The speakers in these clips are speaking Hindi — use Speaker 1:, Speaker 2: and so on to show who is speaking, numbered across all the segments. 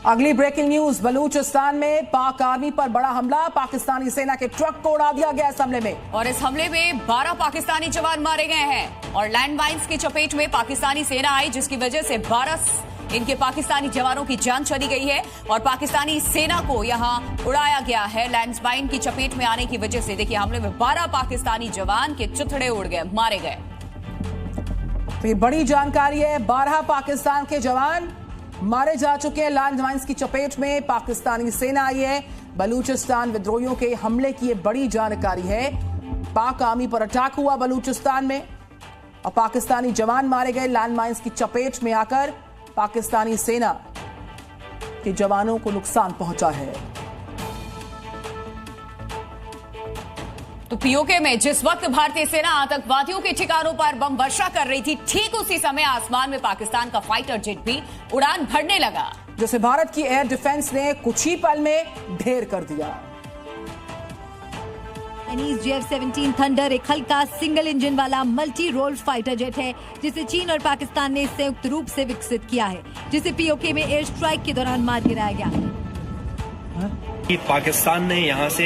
Speaker 1: अगली ब्रेकिंग न्यूज, बलूचिस्तान में पाक आर्मी पर बड़ा हमला, पाकिस्तानी सेना के ट्रक को उड़ा दिया गया इस हमले में।
Speaker 2: और इस हमले में 12 पाकिस्तानी जवान मारे गए हैं और लैंड माइंस की चपेट में पाकिस्तानी सेना आई, जिसकी वजह से 12 इनके पाकिस्तानी जवानों की जान चली गई है और पाकिस्तानी सेना को यहां उड़ाया गया है लैंड माइन की चपेट में आने की वजह से। देखिए, हमले में 12 पाकिस्तानी जवान के चिथड़े उड़ गए, मारे गए।
Speaker 1: तो ये बड़ी जानकारी है, 12 पाकिस्तान के जवान मारे जा चुके हैं लैंड माइंस की चपेट में। पाकिस्तानी सेना आई है। बलूचिस्तान विद्रोहियों के हमले की ये बड़ी जानकारी है। पाक आर्मी पर अटैक हुआ बलूचिस्तान में और पाकिस्तानी जवान मारे गए लैंड माइंस की चपेट में आकर। पाकिस्तानी सेना के जवानों को नुकसान पहुंचा है।
Speaker 2: तो पीओके में जिस वक्त भारतीय सेना आतंकवादियों के ठिकानों पर बम वर्षा कर रही थी, ठीक उसी समय आसमान में पाकिस्तान का फाइटर जेट भी उड़ान भरने लगा,
Speaker 1: जिसे भारत की एयर डिफेंस ने कुछ ही पल में ढेर कर दिया।
Speaker 3: JF-17 थंडर एक हल्का सिंगल इंजन वाला मल्टी रोल फाइटर जेट है, जिसे चीन और पाकिस्तान ने संयुक्त रूप से विकसित किया है, जिसे पीओके में एयर स्ट्राइक के दौरान मार गिराया गया।
Speaker 4: पाकिस्तान ने यहां से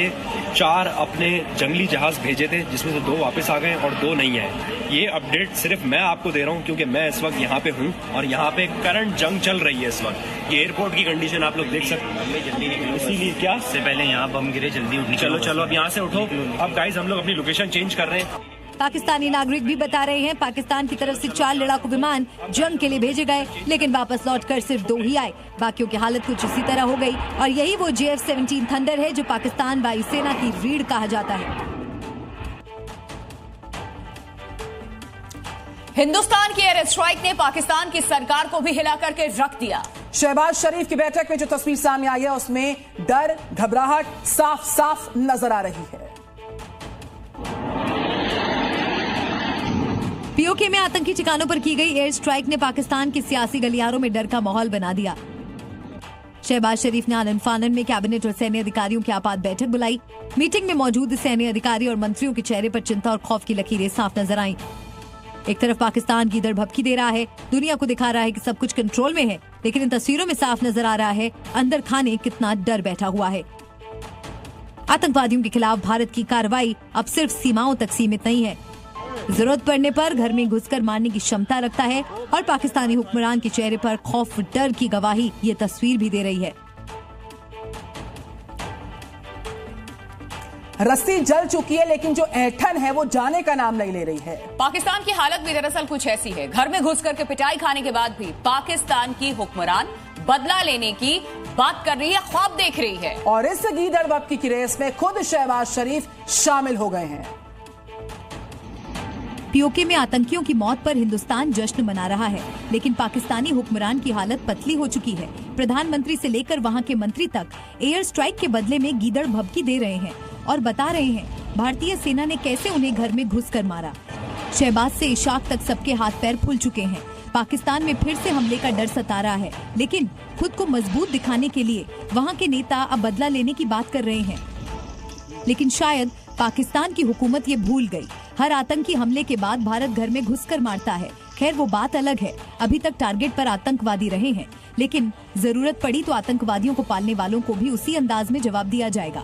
Speaker 4: 4 अपने जंगली जहाज भेजे थे, जिसमें से 2 वापस आ गए और 2 नहीं है। ये अपडेट सिर्फ मैं आपको दे रहा हूं क्योंकि मैं इस वक्त यहाँ पे हूँ और यहाँ पे करंट जंग चल रही है इस वक्त। ये एयरपोर्ट की कंडीशन आप लोग देख सकते हैं, जल्दी निकलो। इसीलिए क्या से पहले यहाँ बम गिरे, जल्दी उठो। चलो अब यहाँ से उठो। अब गाइस हम लोग अपनी लोकेशन चेंज कर रहे हैं।
Speaker 3: पाकिस्तानी नागरिक भी बता रहे हैं, पाकिस्तान की तरफ से 4 लड़ाकू विमान जंग के लिए भेजे गए, लेकिन वापस लौटकर सिर्फ 2 ही आए। बाकियों की हालत कुछ इसी तरह हो गई और यही वो JF-17 थंडर है जो पाकिस्तान वायुसेना की रीढ़ कहा जाता है।
Speaker 2: हिंदुस्तान की एयर स्ट्राइक ने पाकिस्तान की सरकार को भी हिला करके रख दिया।
Speaker 1: शहबाज शरीफ की बैठक में जो तस्वीर सामने आई है, उसमें डर, घबराहट साफ साफ नजर आ रही है।
Speaker 3: पीओके में आतंकी ठिकानों पर की गई एयर स्ट्राइक ने पाकिस्तान के सियासी गलियारों में डर का माहौल बना दिया। शहबाज शरीफ ने आनन फानन में कैबिनेट और सैन्य अधिकारियों की आपात बैठक बुलाई। मीटिंग में मौजूद सैन्य अधिकारी और मंत्रियों के चेहरे पर चिंता और खौफ की लकीरें साफ नजर आईं। एक तरफ पाकिस्तान गीदड़ भभकी दे रहा है, दुनिया को दिखा रहा है कि सब कुछ कंट्रोल में है, लेकिन इन तस्वीरों में साफ नजर आ रहा है अंदर खाने कितना डर बैठा हुआ है। आतंकवादियों के खिलाफ भारत की कार्रवाई अब सिर्फ सीमाओं तक सीमित नहीं है, जरूरत पड़ने पर घर में घुसकर मारने की क्षमता रखता है और पाकिस्तानी हुक्मरान के चेहरे पर खौफ, डर की गवाही ये तस्वीर भी दे रही है।
Speaker 1: रस्सी जल चुकी है, लेकिन जो ऐंठन है वो जाने का नाम नहीं ले रही है।
Speaker 2: पाकिस्तान की हालत भी दरअसल कुछ ऐसी है। घर में घुस करके पिटाई खाने के बाद भी पाकिस्तान की हुक्मरान बदला लेने की बात कर रही है, ख्वाब देख रही है।
Speaker 1: और इस गीदड़ भभकी की रेस में खुद शहबाज शरीफ शामिल हो गए हैं।
Speaker 3: पीओके में आतंकियों की मौत पर हिंदुस्तान जश्न मना रहा है, लेकिन पाकिस्तानी हुक्मरान की हालत पतली हो चुकी है। प्रधानमंत्री से लेकर वहां के मंत्री तक एयर स्ट्राइक के बदले में गीदड़ भभकी दे रहे हैं और बता रहे हैं भारतीय सेना ने कैसे उन्हें घर में घुसकर मारा। शहबाज से इशाक तक सबके हाथ पैर फूल चुके हैं। पाकिस्तान में फिर से हमले का डर सता रहा है, लेकिन खुद को मजबूत दिखाने के लिए वहाँ के नेता अब बदला लेने की बात कर रहे हैं। लेकिन शायद पाकिस्तान की हुकूमत ये भूल गई, हर आतंकी हमले के बाद भारत घर में घुसकर मारता है। खैर वो बात अलग है, अभी तक टारगेट पर आतंकवादी रहे हैं, लेकिन जरूरत पड़ी तो आतंकवादियों को पालने वालों को भी उसी अंदाज में जवाब दिया जाएगा।